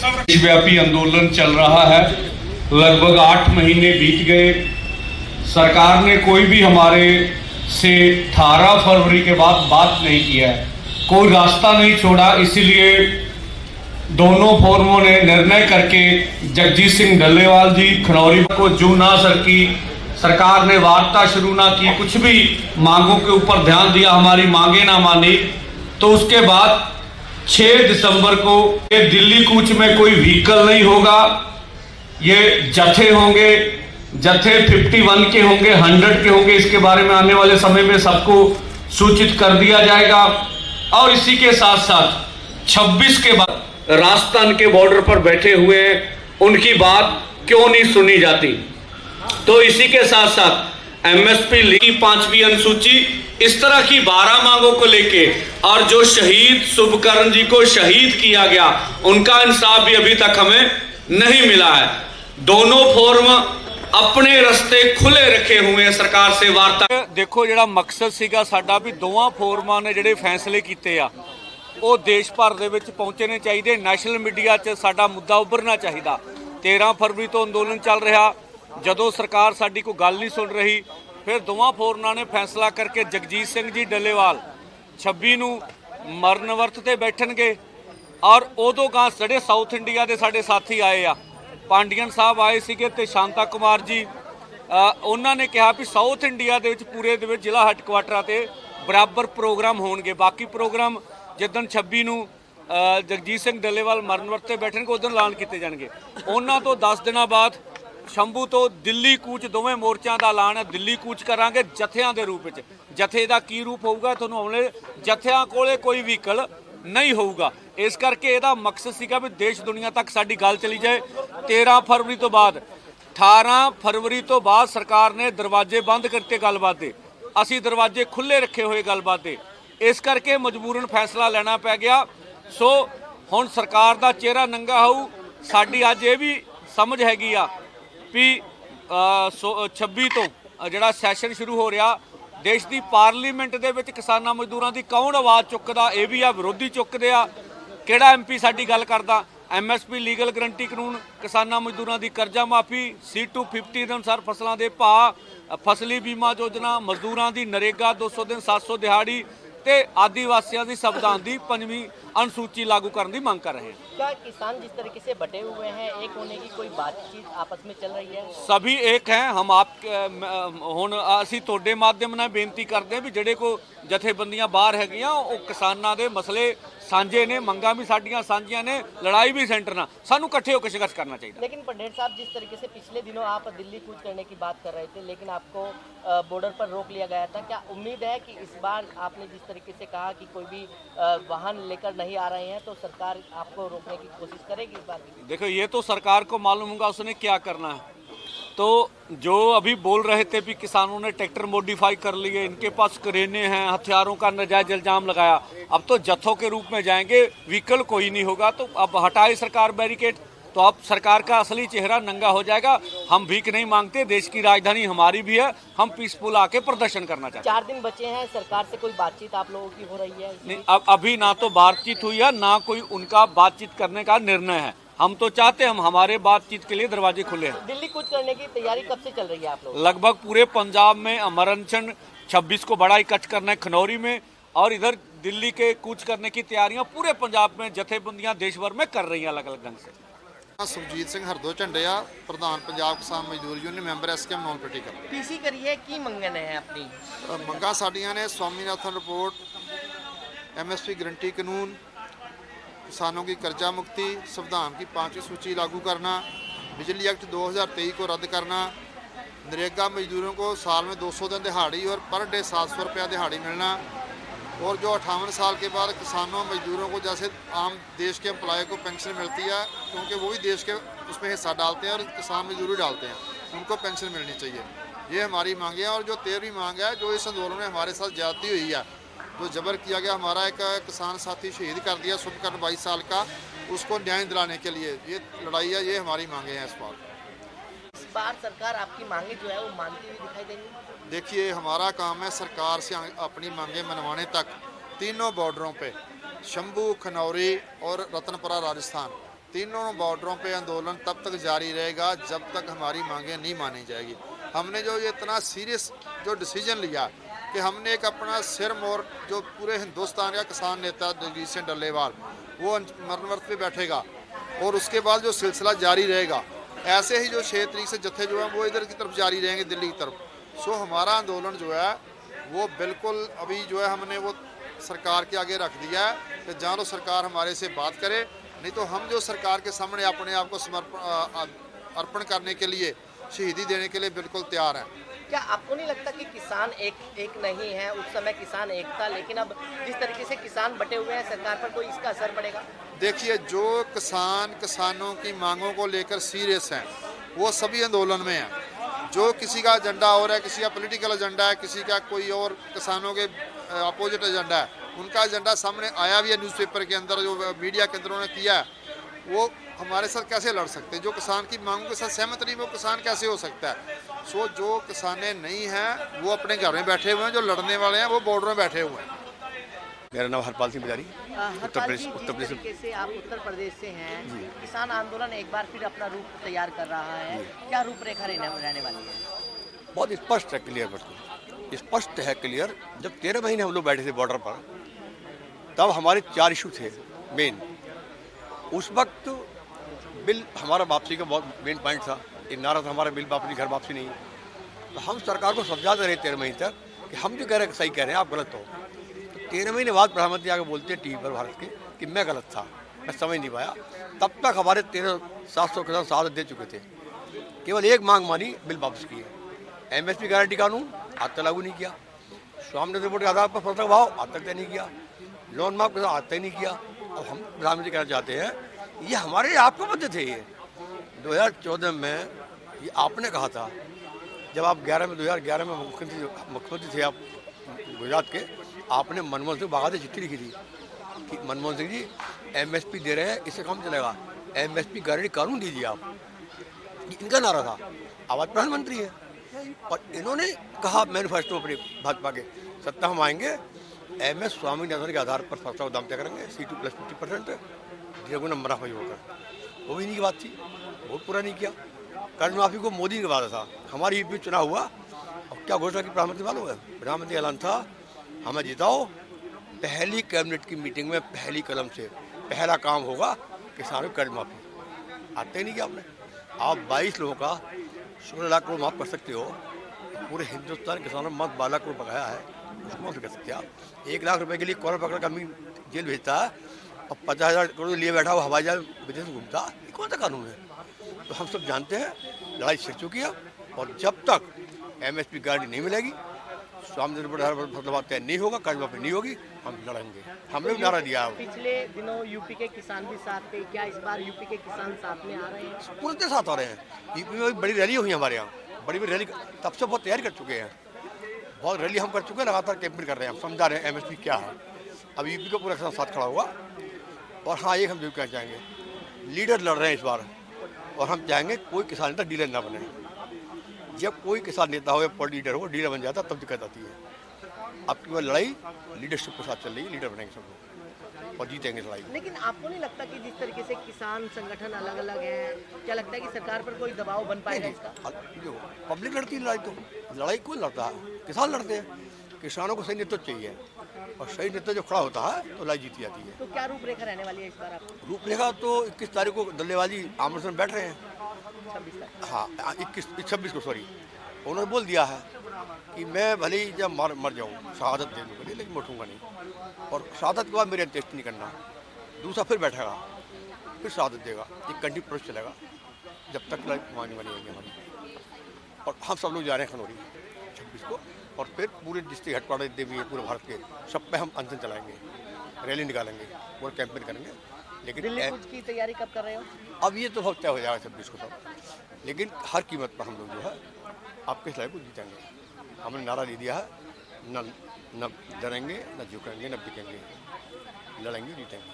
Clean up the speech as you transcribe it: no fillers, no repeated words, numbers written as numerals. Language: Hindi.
देशव्यापी आंदोलन चल रहा है। लगभग 8 महीने बीत गए। सरकार ने कोई भी हमारे से 18 फरवरी के बाद बात नहीं किया है, कोई रास्ता नहीं छोड़ा। इसीलिए दोनों फोरमों ने निर्णय करके जगजीत सिंह डल्लेवाल जी खनौरी को जू ना सरकी, सरकार ने वार्ता शुरू ना की, कुछ भी मांगों के ऊपर ध्यान दिया, हमारी मांगे ना मानी। तो उसके बाद 6 दिसंबर को ये दिल्ली कूच में कोई व्हीकल नहीं होगा, ये जत्थे होंगे, जत्थे 51 के होंगे, 100 के होंगे। इसके बारे में आने वाले समय में सबको सूचित कर दिया जाएगा। और इसी के साथ साथ 26 के बाद राजस्थान के बॉर्डर पर बैठे हुए उनकी बात क्यों नहीं सुनी जाती। तो इसी के साथ साथ एमएसपी की 5वीं अनुसूची, इस तरह की 12 मांगों को लेके, और जो शहीद शुभकर्ण जी को शहीद किया गया उनका इंसाफ भी अभी तक हमें नहीं मिला है। दोनों फोरम अपने रस्ते खुले रखे हुए हैं सरकार से वार्ता। देखो ਜਿਹੜਾ ਮਕਸਦ ਸੀਗਾ ਸਾਡਾ ਵੀ ਦੋਵਾਂ ਫੋਰਮਾਂ ਨੇ ਜਿਹੜੇ ਫੈਸਲੇ ਕੀਤੇ ਆ ਉਹ ਦੇਸ਼ ਭਰ ਦੇ ਵਿੱਚ ਪਹੁੰਚਣੇ ਨੇ ਚਾਹੀਦੇ। ਨੈਸ਼ਨਲ ਮੀਡੀਆ 'ਚ ਸਾਡਾ ਮੁੱਦਾ ਉੱਭਰਨਾ ਚਾਹੀਦਾ। 13 ਫਰਵਰੀ ਤੋਂ ਅੰਦੋਲਨ ਚੱਲ ਰਿਹਾ, ਜਦੋਂ ਸਰਕਾਰ ਸਾਡੀ ਕੋਈ ਗੱਲ ਨਹੀਂ ਸੁਣ ਰਹੀ, ਫਿਰ ਦੋਵਾਂ ਫੋਰਮਾਂ ਨੇ ਫੈਸਲਾ ਕਰਕੇ ਜਗਜੀਤ ਸਿੰਘ ਜੀ ਡੱਲੇਵਾਲ 26 ਨੂੰ ਮਰਨ ਵਰਤ ਤੇ ਬੈਠਣਗੇ। ਔਰ ਉਦੋਂ ਗਾਂ ਜਿਹੜੇ ਸਾਊਥ ਇੰਡੀਆ ਦੇ ਸਾਡੇ ਸਾਥੀ ਆਏ ਆ, ਪਾਂਡੀਅਨ ਸਾਹਿਬ ਆਏ ਸੀਗੇ ਤੇ ਸ਼ਾਂਤਾ ਕੁਮਾਰ ਜੀ, ਉਹਨਾਂ ਨੇ ਕਿਹਾ ਵੀ ਸਾਊਥ ਇੰਡੀਆ ਦੇ ਵਿੱਚ ਪੂਰੇ ਦੇ ਵਿੱਚ ਜ਼ਿਲ੍ਹਾ ਹੈੱਡਕੁਆਟਰਾਂ ਤੇ ਬਰਾਬਰ ਪ੍ਰੋਗਰਾਮ ਹੋਣਗੇ। ਬਾਕੀ ਪ੍ਰੋਗਰਾਮ ਜਿੱਦਣ 26 ਨੂੰ ਜਗਜੀਤ ਸਿੰਘ ਡੱਲੇਵਾਲ ਮਰਨ ਵਰਤ ਤੇ ਬੈਠਣਗੇ ਉਦੋਂ ਐਲਾਨ ਕੀਤੇ ਜਾਣਗੇ। ਉਹਨਾਂ ਤੋਂ 10 ਦਿਨਾਂ ਬਾਅਦ ਸ਼ੰਭੂ ਤੋਂ ਦਿੱਲੀ ਕੂਚ, ਦੋਵੇਂ ਮੋਰਚਿਆਂ ਦਾ ਐਲਾਨ ਹੈ। ਦਿੱਲੀ ਕੂਚ ਕਰਾਂਗੇ ਜਥਿਆਂ ਦੇ ਰੂਪ ਵਿੱਚ। ਜਥੇ ਦਾ ਕੀ ਰੂਪ ਹੋਊਗਾ ਤੁਹਾਨੂੰ ਆਉਣੇ, ਜਥਿਆਂ ਕੋਲੇ ਕੋਈ ਵਹੀਕਲ नहीं होगा। इस करके ਇਹਦਾ मकसद ਸੀਗਾ ਵੀ देश दुनिया तक ਸਾਡੀ ਗੱਲ चली जाए। 13 फरवरी तो बाद 18 फरवरी तो बाद सरकार ने दरवाजे बंद करते गलबात दे, ਅਸੀਂ दरवाजे खुले रखे हुए गलबात दे। इस करके मजबूरन फैसला लेना पै गया। सो ਹੁਣ सरकार ਦਾ चेहरा नंगा होऊ। ਸਾਡੀ ਅੱਜ ਇਹ ਵੀ समझ हैगी आ भी 26 ਤੋਂ ਜਿਹੜਾ ਸੈਸ਼ਨ शुरू हो रहा, देश की पार्लीमेंट दे विच किसानां मजदूरां दी कौन आवाज़ चुकदा, ये भी आ विरोधी चुकदे आ। किहड़ा MP साडी गल करदा। MSP लीगल गारंटी कानून, किसानां मजदूरां दी कर्जा माफ़ी, C250 दे अनुसार फसलां दे भाव, फसली बीमा योजना, मजदूरां दी नरेगा 200 दिन 700 दिहाड़ी ते आदिवासियों की संविधान की 5वीं अनुसूची लागू करने की मांग कर रहे हैं। क्या किसान जिस तरीके से बटे हुए हैं, एक होने की कोई बातचीत आपस में चल रही है? सभी एक हैं। हम आप हुण असीं तुहाडे माध्यम नाल बेनती करते हैं भी जिहड़े को जथेबंदियां बाहर हैगियां वो किसानां दे मसले साझे ने, मंगां भी साडियां साझियां ने, लड़ाई भी सेंटर ना, सानू इकट्ठे होकर संघर्ष करना चाहिए। लेकिन पंडेर साहब, जिस तरीके से पिछले दिनों आप दिल्ली कूच करने की बात कर रहे थे, लेकिन आपको बॉर्डर पर रोक लिया गया था, क्या उम्मीद है कि इस बार आपने जिस तरीके से कहा कि कोई भी वाहन लेकर नहीं आ रहे हैं तो सरकार आपको रोकने की कोशिश करेगी इस बार? देखो, ये तो सरकार को मालूम होगा उसने क्या करना है। तो जो अभी बोल रहे थे भी किसानों ने ट्रैक्टर मॉडिफाई कर लिए, इनके पास करेने हैं, हथियारों का नाजायज इल्जाम लगाया, अब तो जत्थों के रूप में जाएंगे, व्हीकल कोई नहीं होगा। तो अब हटाए सरकार बैरिकेड, तो अब सरकार का असली चेहरा नंगा हो जाएगा। हम भीख नहीं मांगते, देश की राजधानी हमारी भी है, हम पीसफुल आके प्रदर्शन करना चाहते हैं। 4 दिन बचे हैं, सरकार से कोई बातचीत आप लोगों की हो रही है? नहीं, अब अभी ना तो बातचीत हुई है, ना कोई उनका बातचीत करने का निर्णय है। हम तो चाहते हैं, हम हमारे बातचीत के लिए दरवाजे खुले हैं। दिल्ली कूच करने की तैयारी कब से चल रही है आप लोग? लगभग पूरे पंजाब में अमर अनशन 26 को बड़ा इकट्ठ करना है खनौरी में, और इधर दिल्ली के कूच करने की तैयारियां पूरे पंजाब में जथेबंदियां देश भर में कर रही हैं अलग अलग ढंग से। सुरजीत सिंह हरदो झंडिया, प्रधान पंजाब किसान मजदूर union, member SKM non political. PC करिए की मंगन है अपनी? मंगा साडियां ने स्वामीनाथन रिपोर्ट, MSP गारंटी कानून, किसानों की कर्जा मुक्ति, संविधान की 5वीं सूची लागू करना, बिजली एक्ट 2023 को रद्द करना, नरेगा मजदूरों को साल में 200 दिन दिहाड़ी और पर डे 700 रुपया दिहाड़ी मिलना, और जो 58 साल के बाद किसानों मजदूरों को जैसे आम देश के एम्प्लॉय को पेंशन मिलती है, क्योंकि वो भी देश के उसमें हिस्सा डालते हैं और किसान मजदूर डालते हैं, उनको पेंशन मिलनी चाहिए। ये हमारी मांग है। और जो 13वीं मांग है, जो इस आंदोलन में हमारे साथ ज्यादती हुई है, जो जबर किया गया, हमारा एक किसान साथी शहीद कर दिया शुभकर्ण 22 साल का, उसको न्याय दिलाने के लिए ये लड़ाई है। ये हमारी मांगे हैं। इस बार सरकार आपकी मांगे जो है वो मानती हुई दिखाई देगी? देखिए, हमारा काम है सरकार से अपनी मांगे मनवाने तक। तीनों बॉर्डरों पे, शंभू, खनौरी और रतनपुरा राजस्थान, तीनों बॉर्डरों पे आंदोलन तब तक जारी रहेगा जब तक हमारी मांगें नहीं मानी जाएगी। हमने जो ये इतना सीरियस जो डिसीजन लिया कि हमने एक अपना सिर मोर जो पूरे हिंदुस्तान का किसान नेता जगजीत सिंह डल्लेवाल वो मरणवर्त पे बैठेगा और उसके बाद जो सिलसिला जारी रहेगा, ऐसे ही जो 6 तारीख से जत्थे जो है वो इधर की तरफ जारी रहेंगे, दिल्ली की तरफ। सो हमारा आंदोलन जो है वो बिल्कुल अभी जो है हमने वो सरकार के आगे रख दिया है कि जहाँ तो सरकार हमारे से बात करे, नहीं तो हम जो सरकार के सामने अपने आप को अर्पण करने के लिए, शहीदी देने के लिए बिल्कुल तैयार हैं। क्या आपको नहीं लगता कि किसान एक नहीं है? उस समय किसान एक था, लेकिन अब जिस तरीके से किसान बटे हुए हैं, सरकार पर कोई इसका असर पड़ेगा? देखिए, जो किसानों की मांगों को लेकर सीरियस हैं वो सभी आंदोलन में हैं। जो किसी का एजेंडा और है, किसी का पॉलिटिकल एजेंडा है, किसी का कोई और किसानों के अपोजिट एजेंडा है, उनका एजेंडा सामने आया भी है न्यूज़पेपर के अंदर, जो मीडिया के अंदर उन्होंने किया है, वो हमारे साथ कैसे लड़ सकते हैं? जो किसान की मांगों के साथ सहमत नहीं, वो किसान कैसे हो सकता है? सो जो किसाने नहीं हैं वो अपने घर में बैठे हुए हैं, जो लड़ने वाले हैं वो बॉर्डर में बैठे हुए हैं। मेरा नाम हरपाल सिंह पुजारी, उत्तर प्रदेश जिस तरीके से आप उत्तर प्रदेश से हैं, किसान आंदोलन एक बार फिर अपना रूप तैयार कर रहा है, क्या रूपरेखा रहने वाली है? बहुत स्पष्ट है, क्लियर बिल्कुल स्पष्ट है, क्लियर। जब 13 महीने हम लोग बैठे थे बॉर्डर पर, तब हमारे 4 इशू थे मेन। उस वक्त बिल हमारा वापसी का बहुत मेन पॉइंट था, एक नारा था हमारा, बिल वापसी घर वापसी नहीं। तो हम सरकार को समझाते रहे 13 महीने तक कि हम जो कह रहे हैं सही कह रहे हैं, आप गलत हो। तो 13 महीने बाद प्रधानमंत्री आके बोलते हैं टीवी पर भारत के कि मैं गलत था, मैं समझ नहीं पाया। तब तक हमारे 700 किसान शहादत दे चुके थे। केवल एक मांग मानी, बिल वापस किए। MSP गारंटी कानून आज तक लागू नहीं किया। स्वामित्व रिपोर्ट के आधार पर फसल भाव आज तक तय नहीं किया। लोन माफ आज तक नहीं किया। अब हम प्रधानमंत्री कहना चाहते हैं, ये हमारे आपको मुद्दे थे। ये 2014 में ये आपने कहा था, जब आप 2011 में मुख्यमंत्री थे आप गुजरात के, आपने मनमोहन सिंह बाकायदे चिट्ठी लिखी थी कि मनमोहन सिंह जी MSP दे रहे हैं, इससे काम चलेगा, MSP गारंटी कानून दीजिए आप। इनका नारा था। आवाज प्रधानमंत्री है और इन्होंने कहा मैनिफेस्टो अपने भाजपा के, सत्ता हम आएंगे, MS स्वामीनाथन के आधार पर फसलों का दाम तय करेंगे, C2 + 50%, द्विगुना मुनाफा होकर। वो भी नहीं की बात थी, बहुत पूरा नहीं किया। कर्ज माफी को मोदी ने वादा था, हमारी यूपी चुनाव हुआ और क्या घोषणा की प्रधानमंत्री मालूम है? प्रधानमंत्री ऐलान था, हमें जिताओ, पहली कैबिनेट की मीटिंग में पहली कलम से पहला काम होगा किसानों की कर्ज माफी। आते ही नहीं किया आपने। आप 22 लोगों का 16 लाख करोड़ माफ कर सकते हो, पूरे हिंदुस्तान किसानों में 12 लाख करोड़ बकाया है, उसको माफ कर सकते हैं आप। 1 लाख रुपए के लिए कॉलर पकड़ कर जेल भेजता है और 50,000 करोड़ लिए बैठा हुआ हवाई जहाज विदेश में घूमता, ये कौन सा कानून है? तो हम सब जानते हैं लड़ाई छिड़ चुकी है और जब तक MSP गारंटी नहीं मिलेगी, स्वामित्व रिपोर्ट फसल तय नहीं होगा, कर्ज माफी नहीं होगी, हम लड़ेंगे। हमने भी नारा दिया है। पिछले दिनों यूपी के किसान भी साथ थे, क्या इस बार यूपी के किसान साथ में आ रहे हैं? पूरे के साथ आ रहे हैं। यूपी में बड़ी रैली हुई हमारे यहाँ, बड़ी रैली, तब से बहुत तैयारी कर चुके हैं, बहुत रैली हम कर चुके हैं, लगातार कैंपेन कर रहे हैं, हम समझा रहे हैं MSP क्या है। अब यूपी का पूरा किसान साथ खड़ा हुआ। और हाँ, एक हम जरूर कहना चाहेंगे, लीडर लड़ रहे हैं इस बार, और हम चाहेंगे कोई किसान नेता डीलर ना बने। जब कोई किसान नेता हो या पॉलिटिकल लीडर हो, डीलर बन जाता तब दिक्कत आती है। अब की लड़ाई लीडरशिप के साथ चल रही है, लीडर बनेंगे सब लोग और जीतेंगे लड़ाई। लेकिन आपको नहीं लगता कि जिस तरीके से किसान संगठन अलग अलग हैं, क्या लगता है कि सरकार पर कोई दबाव बन पाएगा इसका? जो पब्लिक लड़ती है लड़ाई, तो लड़ाई कौन लड़ता है? किसान लड़ते हैं। किसानों को सही नेतृत्व चाहिए और सही नेतृत्व जो खड़ा होता है तो लड़ाई जीती जाती है। तो क्या रूपरेखा रहने वाली है इस बार आपको? रूपरेखा तो 21 तारीख को डल्लेवाली आमने बैठ रहे हैं। 26 तारीख। हाँ, 26 को सॉरी, उन्होंने बोल दिया है कि मैं भले ही जब मर जाऊँ शहादत दे दूँगा, लेकिन उठूँगा नहीं, और शहादत के बाद मेरे अंत्येष्टि नहीं करना। दूसरा फिर बैठेगा, फिर शहादत देगा, एक कंटिन्यू प्रोसेस चलेगा जब तक मांग बनी रहेगी हमारी। और हम सब लोग जा रहे हैं खनौरी 26 को, और फिर पूरे डिस्ट्रिक्ट हेडक्वार्टर जितने भी हैं पूरे भारत के, सब पे हम अनशन चलाएंगे, रैली निकालेंगे, पूरा कैंपेन करेंगे। लेकिन दिल्ली कूच की तैयारी कब कर रहे हो? अब ये तो बहुत तय हो जाएगा 26 को सब, लेकिन हर कीमत पर हम लोग जो है आपके इस लड़ाई को जीतेंगे। हमने नारा दे दिया है, न डरेंगे, न झुकेंगे, न बिकेंगे, लड़ेंगे, जीतेंगे।